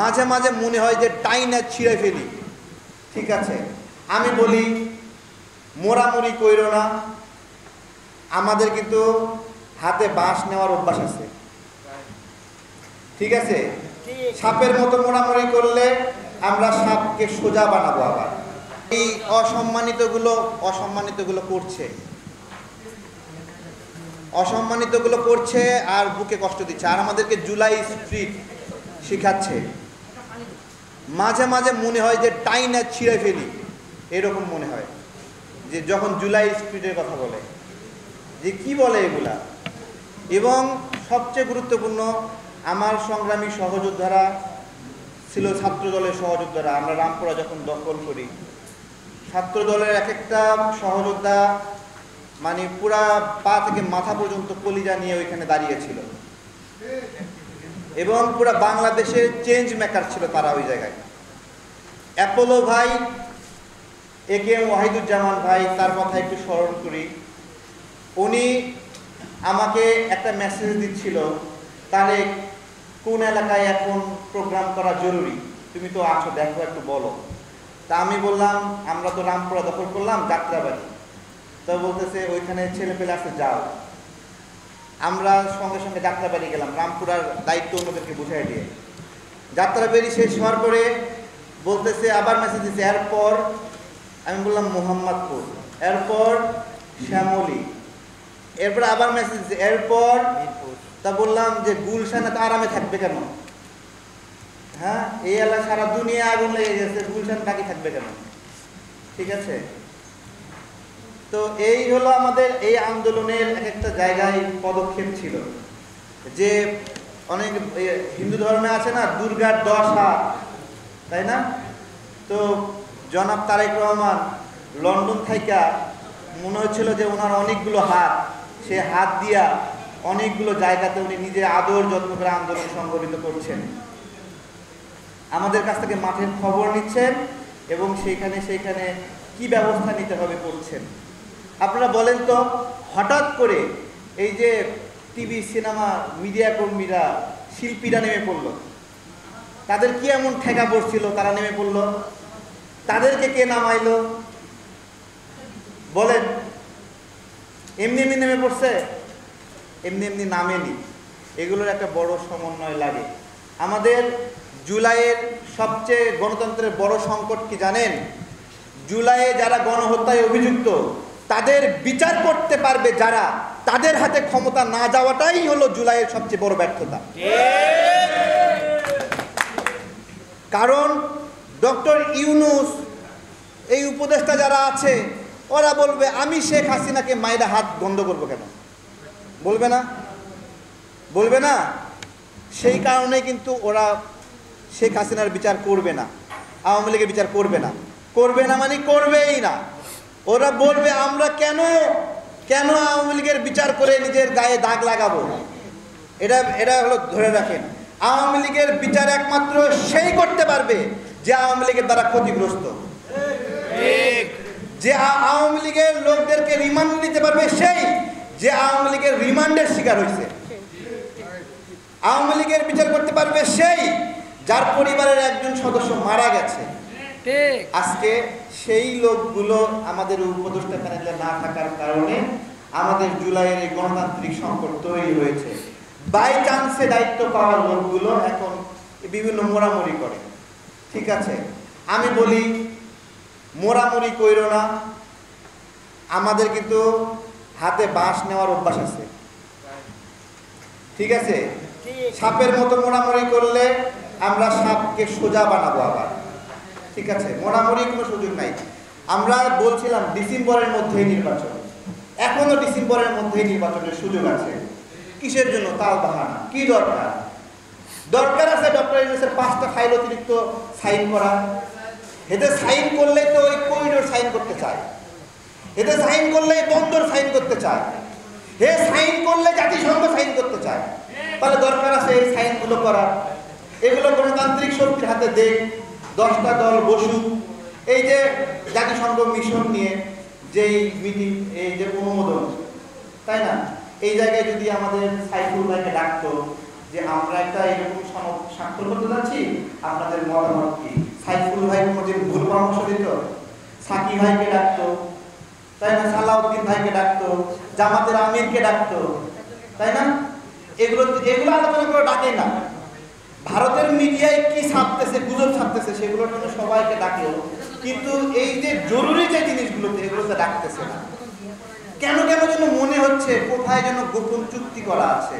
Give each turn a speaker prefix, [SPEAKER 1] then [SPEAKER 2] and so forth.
[SPEAKER 1] মাঝে মাঝে মনে হয় যে টাইনা ছিঁড়ে ফেলি। ঠিক আছে, আমি বলি মোড়ামুড়ি কইরো না। আমাদের কিন্তু হাতে বাঁশ নেওয়ার অভ্যাস আছে। ঠিক আছে, সাপের মতো মোড়ামুড়ি করলে আমরা সাপকে সোজা বানাবো। আবার এই অসম্মানিতগুলো করছে আর বুকে কষ্ট দিচ্ছে, আর আমাদেরকে জুলাই স্পিরিট শিখাচ্ছে। মাঝে মাঝে মনে হয় যে টাইনা ছিঁড়ে ফেলি, এরকম মনে হয় যে যখন জুলাই স্পিরিটের কথা বলে, যে কি বলে এগুলা। এবং সবচেয়ে গুরুত্বপূর্ণ, আমার সংগ্রামী সহযোদ্ধারা ছিল ছাত্র দলের সহযোদ্ধারা। আমরা রামপুরা যখন দখল করি, ছাত্র দলের এক একটা সহযোদ্ধা মানে পুরা পা থেকে মাথা পর্যন্ত কলিজা নিয়ে ওইখানে দাঁড়িয়েছিল, এবং পুরা বাংলাদেশের চেঞ্জ মেকার ছিল তারা ওই জায়গায়। অ্যাপোলো ভাই, AKM ওয়াহিদুজ্জামান ভাই, তার কথা একটু স্মরণ করি। উনি আমাকে একটা মেসেজ দিচ্ছিল, তারেক কোন এলাকায় এখন প্রোগ্রাম করা জরুরি, তুমি তো আছো, দেখো একটু বলো। তা আমি বললাম আমরা তো রামপুরা দখল করলাম, যাত্রাবাড়ি। তো বলতেছে ওইখানে ছেলে পেলে আছে, যাও। আমরা সঙ্গে সঙ্গে যাত্রাবাড়ি গেলাম, রামপুরার দায়িত্ব অন্যদেরকে বুঝাই দিয়ে। যাত্রাবাড়ি শেষ হওয়ার পরে বলতেছে, আবার মেসেজ দিচ্ছে, এরপর আমি বললাম মোহাম্মদপুর, এরপর শ্যামলী, এরপর আবার মেসেজ দিচ্ছে, এরপর। তা বললাম যে গুলশানে তো আরামে থাকবে কেন? হ্যাঁ, এই এলাকা সারা দুনিয়া আগুন লেগে গেছে, গুলশান বাকি থাকবে কেন? ঠিক আছে, তো এই হলো আমাদের এই আন্দোলনের এক একটা জায়গায় পদক্ষেপ ছিল। যে অনেক হিন্দু ধর্মে আছে না, দুর্গার 10 হাত, তাই না? তো জনাব তারেক রহমান লন্ডন থাইকা মনে হচ্ছিল যে ওনার অনেকগুলো হাত, সে হাত দিয়া অনেকগুলো জায়গাতে উনি নিজে আদর যত্ন করে আন্দোলন সংগঠিত করছেন। আমাদের কাছ থেকে মাঠের খবর নিচ্ছেন এবং সেইখানে কি ব্যবস্থা নিতে হবে করছেন। আপনারা বলেন তো, হঠাৎ করে এই যে টিভি, সিনেমা, মিডিয়া কর্মীরা, শিল্পীরা নেমে পড়ল, তাদের কি এমন ঠেকা পড়ছিল তারা নেমে পড়ল? তাদেরকে কে নামাইলো বলেন? এমনি এমনি নেমে পড়ছে? এমনি এমনি নামেনি। এগুলোর একটা বড় সমন্বয় লাগে। আমাদের জুলাইয়ের সবচেয়ে গণতন্ত্রের বড় সংকট কি জানেন? জুলাইয়ে যারা গণহত্যায় অভিযুক্ত তাদের বিচার করতে পারবে যারা, তাদের হাতে ক্ষমতা না যাওয়াটাই হলো জুলাইয়ের সবচেয়ে বড় ব্যর্থতা। কারণ ডক্টর ইউনূস, এই উপদেষ্টা যারা আছে, ওরা বলবে আমি শেখ হাসিনাকে মায়েরা হাত বন্ধ করবো কেন? বলবে না? সেই কারণে কিন্তু ওরা শেখ হাসিনার বিচার করবে না, আওয়ামী লীগের বিচার করবে না মানে করবেই না। ওরা বলবে আমরা কেন আওয়ামী লীগের বিচার করে নিজের গায়ে দাগ লাগাবো। এটা হলো, ধরে রাখেন, আওয়ামী লীগের বিচার একমাত্র সেই করতে পারবে যে আওয়ামী লীগের দ্বারা ক্ষতিগ্রস্ত, যে আওয়ামী লীগের লোকদেরকে রিমান্ড নিতে পারবে সেই যে আওয়ামী লীগের রিমান্ডের শিকার হয়েছে। আওয়ামী লীগের বিচার করতে পারবে সেই যার পরিবারের একজন সদস্য মারা গেছে। আজকে সেই লোকগুলো আমাদের উপদেষ্টা প্যানেলে না থাকার কারণে আমাদের জুলাইয়ের এই গণতান্ত্রিক সংকট তৈরি হয়েছে। বাই চান্সে দায়িত্ব পাওয়া লোকগুলো এখন বিভিন্ন মোড়ামুড়ি করে। ঠিক আছে, আমি বলি মোড়ামুড়ি কইরো না। আমাদের কিন্তু হাতে বাঁশ নেওয়ার অভ্যাস আছে। ঠিক আছে, সাপের মতো মোড়ামুড়ি করলে আমরা সাপকে সোজা বানাবো আবার। ঠিক আছে, মোড়ামুড়ি কোনো সুযোগ নাই। আমরা বলছিলাম ডিসেম্বরের মধ্যেই নির্বাচন, এখনো ডিসেম্বরের মধ্যেই নির্বাচনের সুযোগ আছে। কিসের জন্য তাল বাহানা? কি দরকার আছে ডক্টর ইউনূসের 5টা ফাইল অতিরিক্ত সাইন করা? এতে সাইন করলেই তো ওই করিডোর সাইন করতে চায়, এতে সাইন করলে বন্দর সাইন করতে চায়, হে সাইন করলে জাতিসংঘ সাইন করতে চায়। তাহলে দরকার আছে এই সাইনগুলো করার। এগুলো গণতান্ত্রিক শক্তির হাতে দেখ, 10টা দল বসুক। এই যে জাতিসংঘ মিশন নিয়ে যেই মিটিং, এই যে অনুমোদন, তাই না, এই জায়গায় যদি আমাদের সাইফুল ভাইকে ডাকতো, যে আমরা একটা এরকম সনদ স্বাক্ষর করতে যাচ্ছি, আপনাদের মতামত কি? সাইফুল ভাই কোনোদিন ভুল পরামর্শ দিত? সাকি ভাইকে ডাকতো, তাই না? সালাউদ্দিন ভাইকে ডাকতো, জামাতের আমিরকে ডাকতো, তাই না? এগুলো আলোচনা করে ডাকে না। ভারতের মিডিয়ায় কি ছাপতেছে, গুজব ছাপতেছে, সেগুলোর জন্য সবাইকে ডাকলো, কিন্তু এই যে জরুরি যে জিনিসগুলোতে এগুলোতে ডাকতেছে না। কেন যেন মনে হচ্ছে কোথায় যেন গোপন চুক্তি করা আছে।